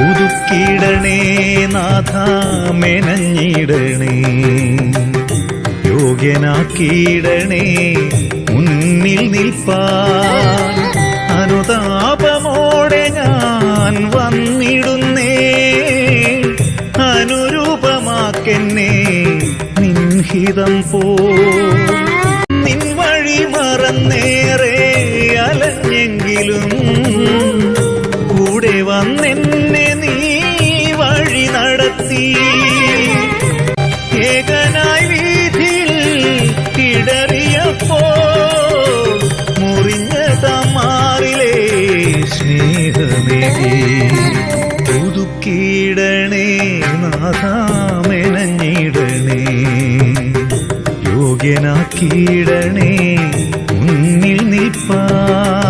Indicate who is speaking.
Speaker 1: പുതുക്കിടണേ നാഥ മെനഞ്ഞിടണേ, യോഗ്യനാക്കിയിടണേ മുന്നിൽ നിൽപ്പാൻ. അനുതാപമോടെ ഞാൻ വന്നിടുന്നേ, അനുരൂപമാക്കെന്നെ നിൻഹിതം പോ. നിൻ വഴി മറന്നേറെ അലഞ്ഞെങ്കിലും കൂടെ വന്നെന്നെ നീ വഴി നടത്തി. ഏകനായി വീതിയിൽ ഇടറിയപ്പോ മുറിഞ്ഞ തമാറിലെ സ്നേഹമേകി. പുതുക്കിയിടണേ നാഥ മെനഞ്ഞിടണേ, യോഗ്യനാക്കിയിടണേ മുന്നിൽ നിൽപ്പാൻ.